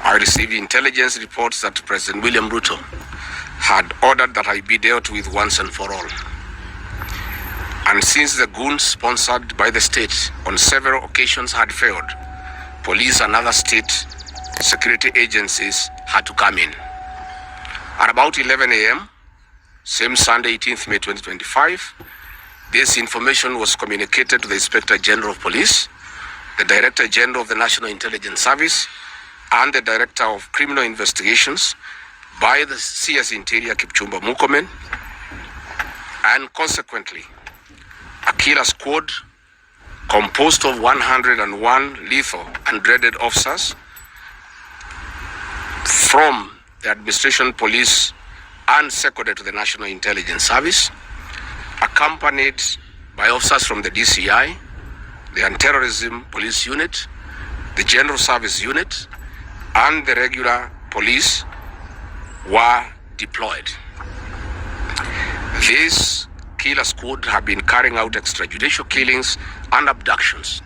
I received intelligence reports that President William Ruto had ordered that I be dealt with once and for all. And since the goons sponsored by the state on several occasions had failed, police and other state security agencies had to come in. At about 11 a.m., same Sunday, 18th May 2025, this information was communicated to the Inspector General of Police, the Director General of the National Intelligence Service, and the Director of Criminal Investigations by the CS Interior Kipchumba Murkomen, and consequently, a killer squad composed of 101 lethal and dreaded officers from the Administration Police and seconded to the National Intelligence Service, accompanied by officers from the DCI, the Anti-Terrorism Police Unit, the General Service Unit, and the regular police were deployed. This killer squad have been carrying out extrajudicial killings and abductions.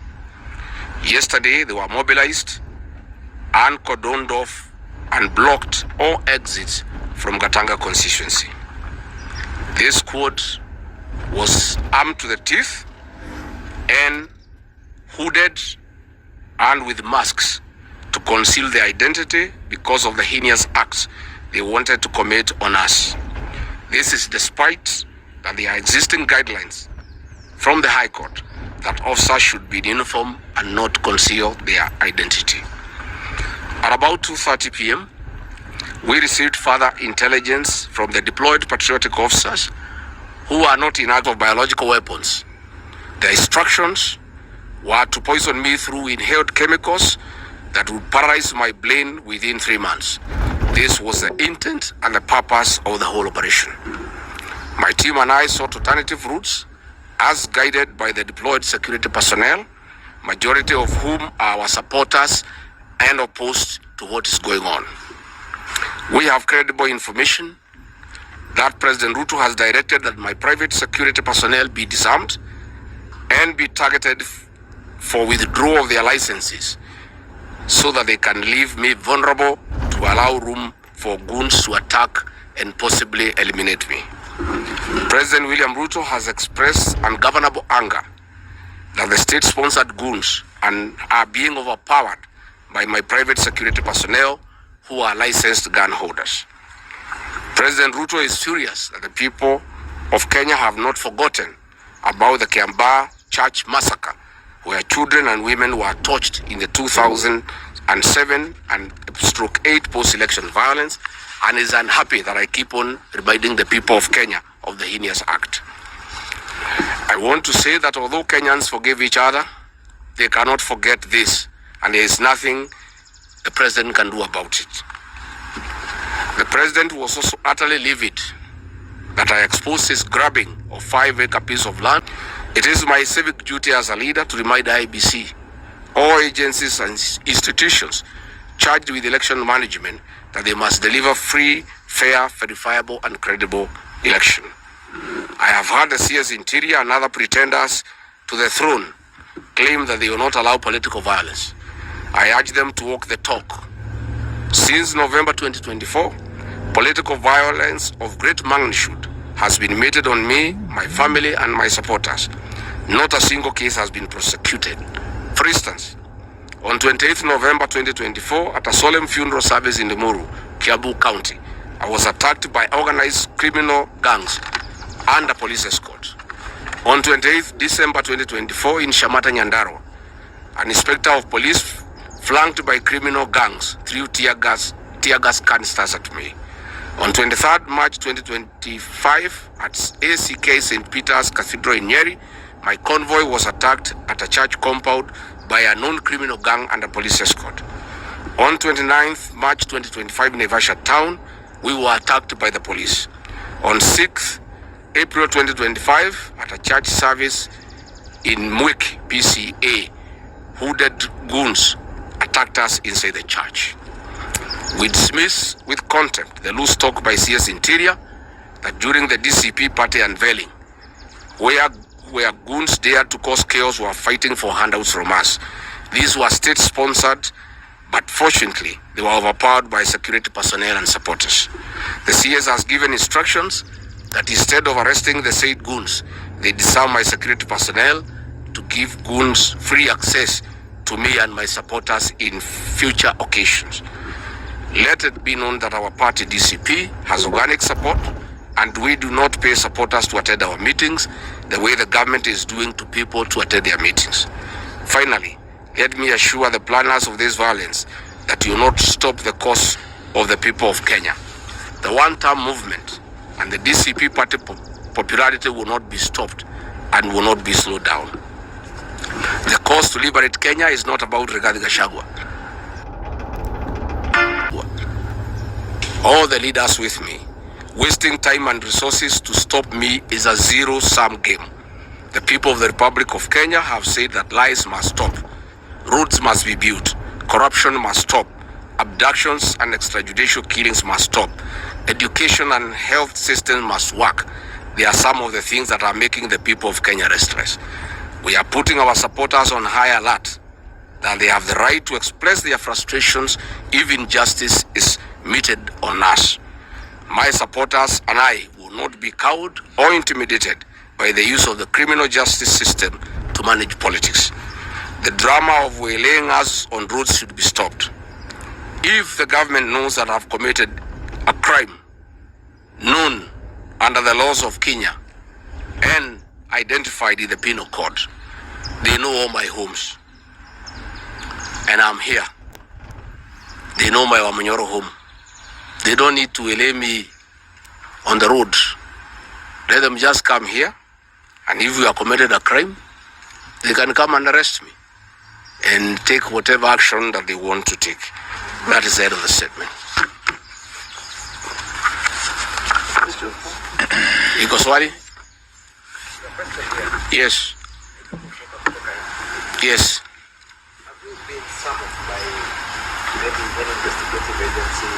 Yesterday, they were mobilized and cordoned off and blocked all exits from Gatanga constituency. This squad was armed to the teeth and hooded and with masks to conceal their identity because of the heinous acts they wanted to commit on us. This is despite that there are existing guidelines from the High Court that officers should be in uniform and not conceal their identity. At about 2:30 p.m., we received further intelligence from the deployed patriotic officers who are not in act of biological weapons. Their instructions were to poison me through inhaled chemicals that would paralyze my brain within 3 months. This was the intent and the purpose of the whole operation. My team and I sought alternative routes as guided by the deployed security personnel, majority of whom are our supporters and opposed to what is going on. We have credible information that President Ruto has directed that my private security personnel be disarmed and be targeted for withdrawal of their licenses so that they can leave me vulnerable to allow room for goons to attack and possibly eliminate me. President William Ruto has expressed ungovernable anger that the state-sponsored goons are being overpowered by my private security personnel who are licensed gun holders. President Ruto is furious that the people of Kenya have not forgotten about the Kiambaa church massacre, where children and women were tortured in the 2007 and /8 post-election violence, and is unhappy that I keep on reminding the people of Kenya of the heinous act. I want to say that although Kenyans forgive each other, they cannot forget this, and there is nothing the president can do about it. The president was also utterly livid that I exposed his grabbing of 5-acre piece of land. It is my civic duty as a leader to remind IEBC, all agencies and institutions charged with election management, that they must deliver free, fair, verifiable, and credible election. I have heard the CS Interior and other pretenders to the throne claim that they will not allow political violence. I urge them to walk the talk. Since November 2024, political violence of great magnitude has been meted on me, my family, and my supporters. Not a single case has been prosecuted. For instance, on 28th November 2024, at a solemn funeral service in Limuru, Kiambu County, I was attacked by organized criminal gangs and a police escort. On 28th December 2024, in Shamata, Nyandarua, an inspector of police flanked by criminal gangs threw tear gas canisters at me. On 23rd March 2025, at ACK St. Peter's Cathedral in Nyeri, my convoy was attacked at a church compound by a non-criminal gang and a police escort. On 29th March 2025 in Naivasha town, we were attacked by the police. On 6th April 2025, at a church service in Mwiki, PCA, hooded goons attacked us inside the church. We dismiss with contempt the loose talk by CS Interior that during the DCP party unveiling, where goons dared to cause chaos were fighting for handouts from us. These were state-sponsored but fortunately, they were overpowered by security personnel and supporters. The CS has given instructions that instead of arresting the said goons, they disarm my security personnel to give goons free access to me and my supporters in future occasions. Let it be known that our party DCP has organic support, and we do not pay supporters to attend our meetings the way the government is doing to people to attend their meetings. Finally, let me assure the planners of this violence that you will not stop the cause of the people of Kenya. The one-term movement and the DCP party popularity will not be stopped and will not be slowed down. The cause to liberate Kenya is not about Gachagua. All the leaders with me, wasting time and resources to stop me is a zero-sum game. The people of the Republic of Kenya have said that lies must stop, roads must be built, corruption must stop, abductions and extrajudicial killings must stop, education and health system must work. They are some of the things that are making the people of Kenya restless. We are putting our supporters on high alert that they have the right to express their frustrations if injustice is meted on us. My supporters and I will not be cowed or intimidated by the use of the criminal justice system to manage politics. The drama of waylaying us on roads should be stopped. If the government knows that I've committed a crime known under the laws of Kenya and identified in the penal code, they know all my homes. And I'm here. They know my Wamanyoro home. They don't need to waylay me on the road. Let them just come here, and if we have committed a crime, they can come and arrest me and take whatever action that they want to take. That is the end of the statement. Iko swali? Yes. Yes. Have you been summoned by maybe an investigative agency?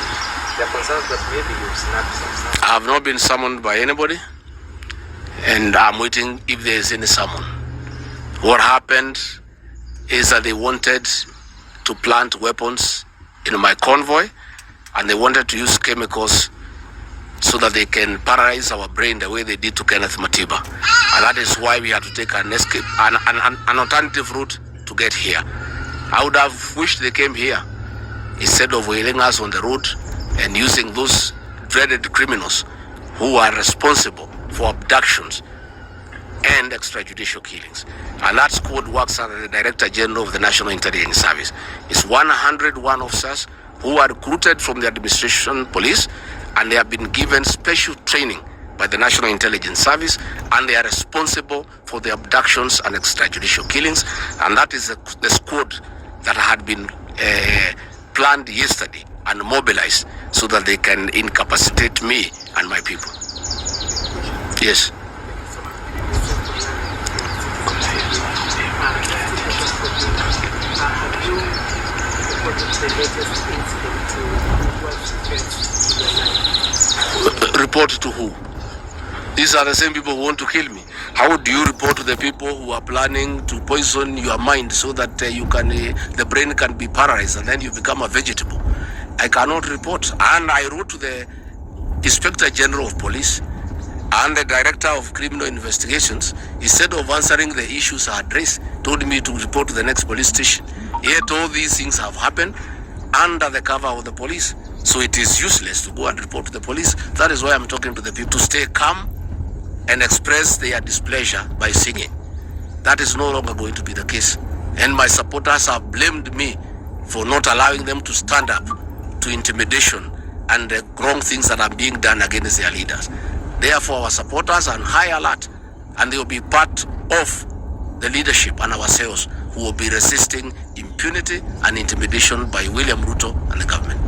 There are concerns that maybe you've snapped some stuff. I have not been summoned by anybody, and I'm waiting if there is any summon. What happened is that they wanted to plant weapons in my convoy, and they wanted to use chemicals so that they can paralyze our brain the way they did to Kenneth Matiba. And that is why we had to take an escape, an alternative route to get here. I would have wished they came here instead of wailing us on the road and using those dreaded criminals who are responsible for abductions and extrajudicial killings. And that squad works under the Director General of the National Intelligence Service. It's 101 officers who are recruited from the administration police, and they have been given special training by the National Intelligence Service, and they are responsible for the abductions and extrajudicial killings. And that is the squad that had been planned yesterday and mobilized so that they can incapacitate me and my people. Yes. Report to who? These are the same people who want to kill me. How do you report to the people who are planning to poison your mind so that the brain can be paralyzed and then you become a vegetable? I cannot report. And I wrote to the Inspector General of Police and the Director of Criminal Investigations. Instead of answering the issues I addressed, told me to report to the next police station. Yet all these things have happened under the cover of the police. So it is useless to go and report to the police. That is why I'm talking to the people to stay calm and express their displeasure by singing. That is no longer going to be the case. And my supporters have blamed me for not allowing them to stand up to intimidation and the wrong things that are being done against their leaders. Therefore, our supporters are on high alert, and they will be part of the leadership and ourselves who will be resisting impunity and intimidation by William Ruto and the government.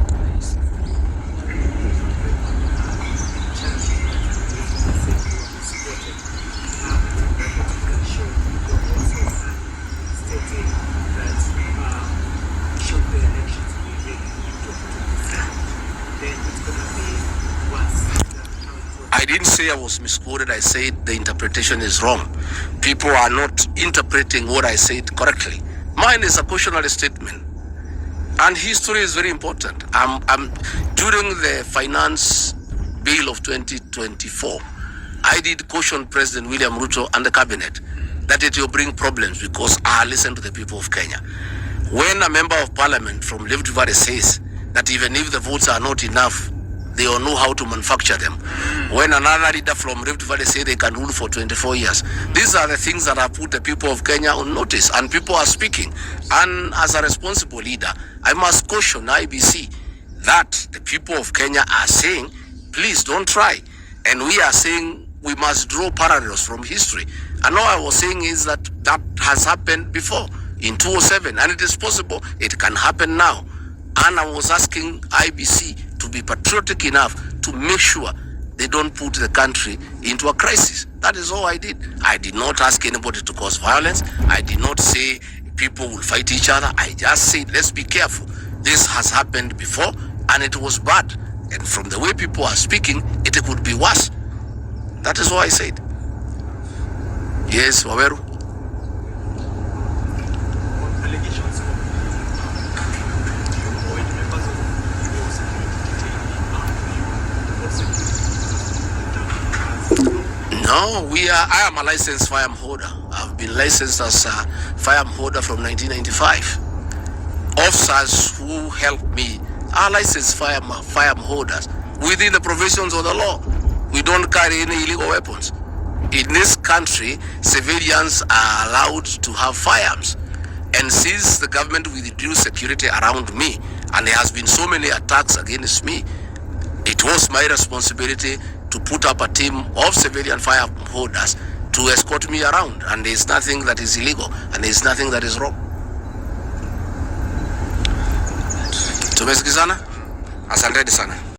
I didn't say I was misquoted. I said the interpretation is wrong. People are not interpreting what I said correctly. Mine is a cautionary statement And history is very important. During the finance bill of 2024, I did caution President William Ruto and the cabinet that it will bring problems because I listen to the people of Kenya. When a member of parliament from Rift Valley says that even if the votes are not enough, they all know how to manufacture them. When another leader from Rift Valley say they can rule for 24 years, these are the things that have put the people of Kenya on notice, and people are speaking. And as a responsible leader, I must caution IBC that the people of Kenya are saying, please don't try. And we are saying we must draw parallels from history. And all I was saying is that that has happened before in 2007, and it is possible it can happen now. And I was asking IBC to be patriotic enough to make sure they don't put the country into a crisis. That is all I did. I did not ask anybody to cause violence. I did not say people will fight each other. I just said, let's be careful. This has happened before, and it was bad. And from the way people are speaking, it could be worse. That is all I said. Yes, Waweru. No, I am a licensed firearm holder. I've been licensed as a firearm holder from 1995. Officers who help me are licensed firearm holders within the provisions of the law. We don't carry any illegal weapons. In this country, civilians are allowed to have firearms. And since the government withdrew security around me, and there has been so many attacks against me, it was my responsibility to put up a team of civilian firearm holders to escort me around. And there's nothing that is illegal, and there's nothing that is wrong. Tumesikizana? Asanteni sana.